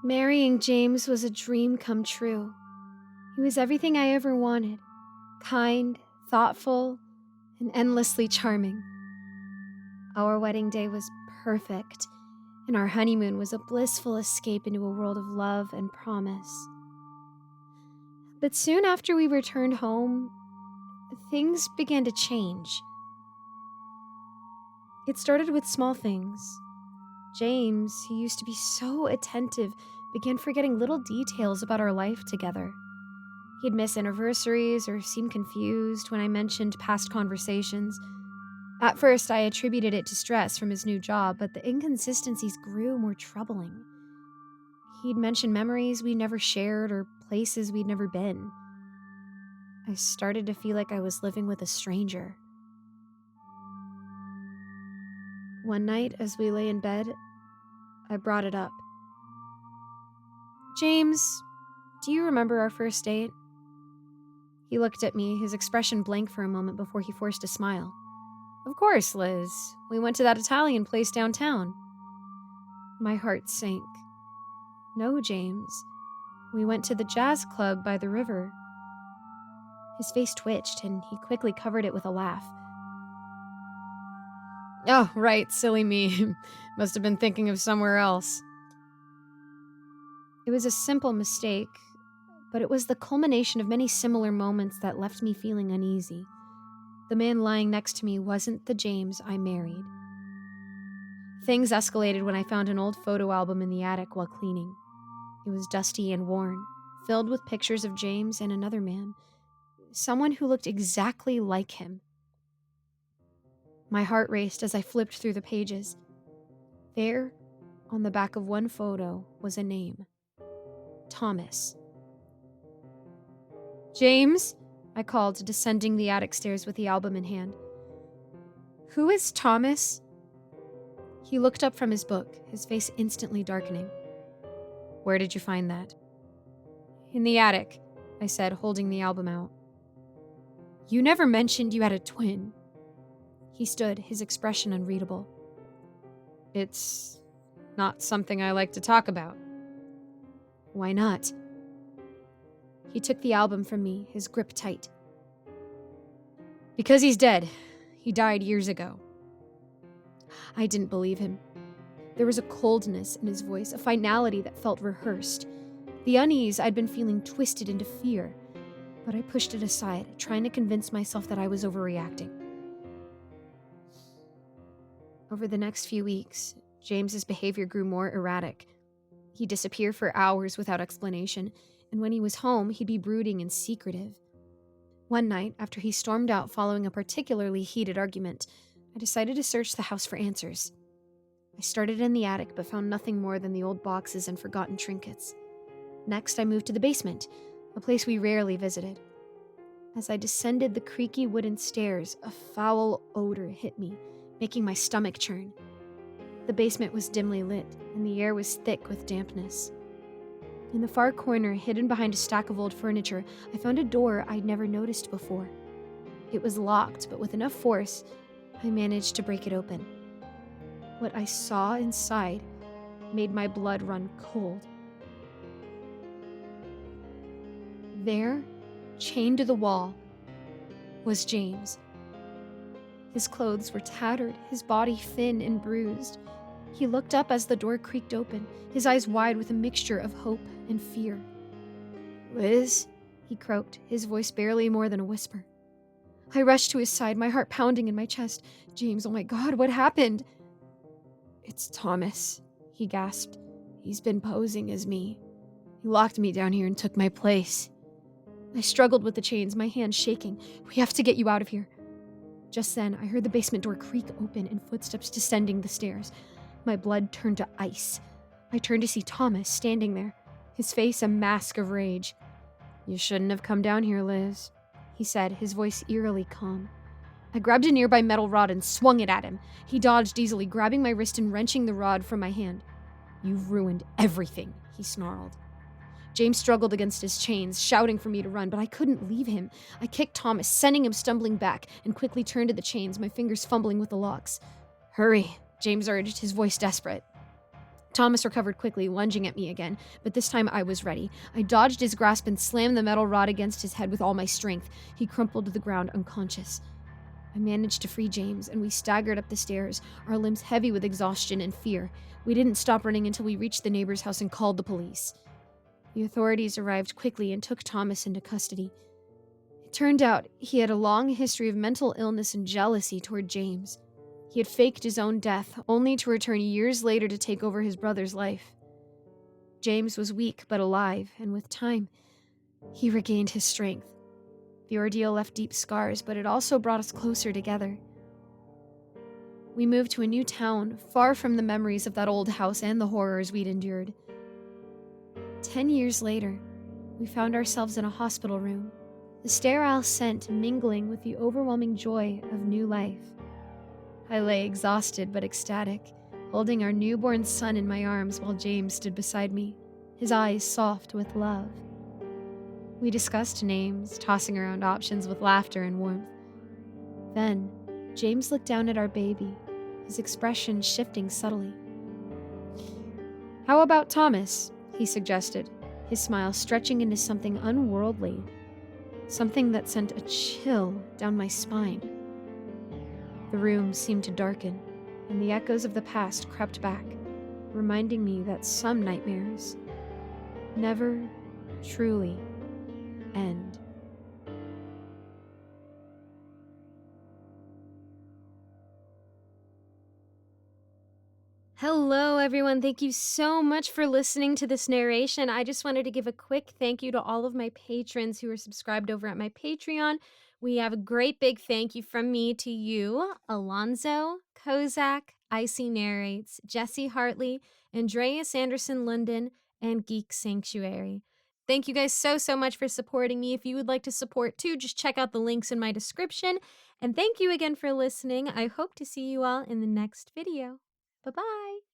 Marrying James was a dream come true. He was everything I ever wanted. Kind, thoughtful, and endlessly charming. Our wedding day was perfect, and our honeymoon was a blissful escape into a world of love and promise. But soon after we returned home, things began to change. It started with small things. James, who used to be so attentive, began forgetting little details about our life together. He'd miss anniversaries or seem confused when I mentioned past conversations. At first, I attributed it to stress from his new job, but the inconsistencies grew more troubling. He'd mention memories we never shared or places we'd never been. I started to feel like I was living with a stranger. One night, as we lay in bed, I brought it up. James, do you remember our first date? He looked at me, his expression blank for a moment before he forced a smile. Of course, Liz. We went to that Italian place downtown. My heart sank. No, James. We went to the jazz club by the river. His face twitched, and he quickly covered it with a laugh. Oh, right, silly me. Must have been thinking of somewhere else. It was a simple mistake, but it was the culmination of many similar moments that left me feeling uneasy. The man lying next to me wasn't the James I married. Things escalated when I found an old photo album in the attic while cleaning. It was dusty and worn, filled with pictures of James and another man, someone who looked exactly like him. My heart raced as I flipped through the pages. There, on the back of one photo, was a name. Thomas. James, I called, descending the attic stairs with the album in hand. Who is Thomas? He looked up from his book, his face instantly darkening. Where did you find that? In the attic, I said, holding the album out. You never mentioned you had a twin. He stood, his expression unreadable. It's not something I like to talk about. Why not? He took the album from me, his grip tight. Because he's dead. He died years ago. I didn't believe him. There was a coldness in his voice, a finality that felt rehearsed. The unease I'd been feeling twisted into fear, but I pushed it aside, trying to convince myself that I was overreacting. Over the next few weeks, James's behavior grew more erratic. He'd disappear for hours without explanation, and when he was home, he'd be brooding and secretive. One night, after he stormed out following a particularly heated argument, I decided to search the house for answers. I started in the attic, but found nothing more than the old boxes and forgotten trinkets. Next, I moved to the basement, a place we rarely visited. As I descended the creaky wooden stairs, a foul odor hit me, making my stomach churn. The basement was dimly lit, and the air was thick with dampness. In the far corner, hidden behind a stack of old furniture, I found a door I'd never noticed before. It was locked, but with enough force, I managed to break it open. What I saw inside made my blood run cold. There, chained to the wall, was James. His clothes were tattered, his body thin and bruised. He looked up as the door creaked open, his eyes wide with a mixture of hope and fear. Liz, he croaked, his voice barely more than a whisper. I rushed to his side, my heart pounding in my chest. James, oh my God, what happened? It's Thomas, he gasped. He's been posing as me. He locked me down here and took my place. I struggled with the chains, my hands shaking. We have to get you out of here. Just then, I heard the basement door creak open and footsteps descending the stairs. My blood turned to ice. I turned to see Thomas standing there, his face a mask of rage. You shouldn't have come down here, Liz, he said, his voice eerily calm. I grabbed a nearby metal rod and swung it at him. He dodged easily, grabbing my wrist and wrenching the rod from my hand. You've ruined everything, he snarled. James struggled against his chains, shouting for me to run, but I couldn't leave him. I kicked Thomas, sending him stumbling back, and quickly turned to the chains, my fingers fumbling with the locks. Hurry, James urged, his voice desperate. Thomas recovered quickly, lunging at me again, but this time I was ready. I dodged his grasp and slammed the metal rod against his head with all my strength. He crumpled to the ground unconscious. I managed to free James, and we staggered up the stairs, our limbs heavy with exhaustion and fear. We didn't stop running until we reached the neighbor's house and called the police. The authorities arrived quickly and took Thomas into custody. It turned out he had a long history of mental illness and jealousy toward James. He had faked his own death, only to return years later to take over his brother's life. James was weak but alive, and with time, he regained his strength. The ordeal left deep scars, but it also brought us closer together. We moved to a new town, far from the memories of that old house and the horrors we'd endured. 10 years later, we found ourselves in a hospital room, the sterile scent mingling with the overwhelming joy of new life. I lay exhausted but ecstatic, holding our newborn son in my arms while James stood beside me, his eyes soft with love. We discussed names, tossing around options with laughter and warmth. Then, James looked down at our baby, his expression shifting subtly. "How about Thomas?" he suggested, his smile stretching into something unworldly, something that sent a chill down my spine. The room seemed to darken, and the echoes of the past crept back, reminding me that some nightmares never truly end. Hello, everyone. Thank you so much for listening to this narration. I just wanted to give a quick thank you to all of my patrons who are subscribed over at my Patreon. We have a great big thank you from me to you, Alonzo, Kozak, Icy Narrates, Jesse Hartley, Andreas Anderson Linden, and Geek Sanctuary. Thank you guys so much for supporting me. If you would like to support too, just check out the links in my description. And thank you again for listening. I hope to see you all in the next video. Bye-bye.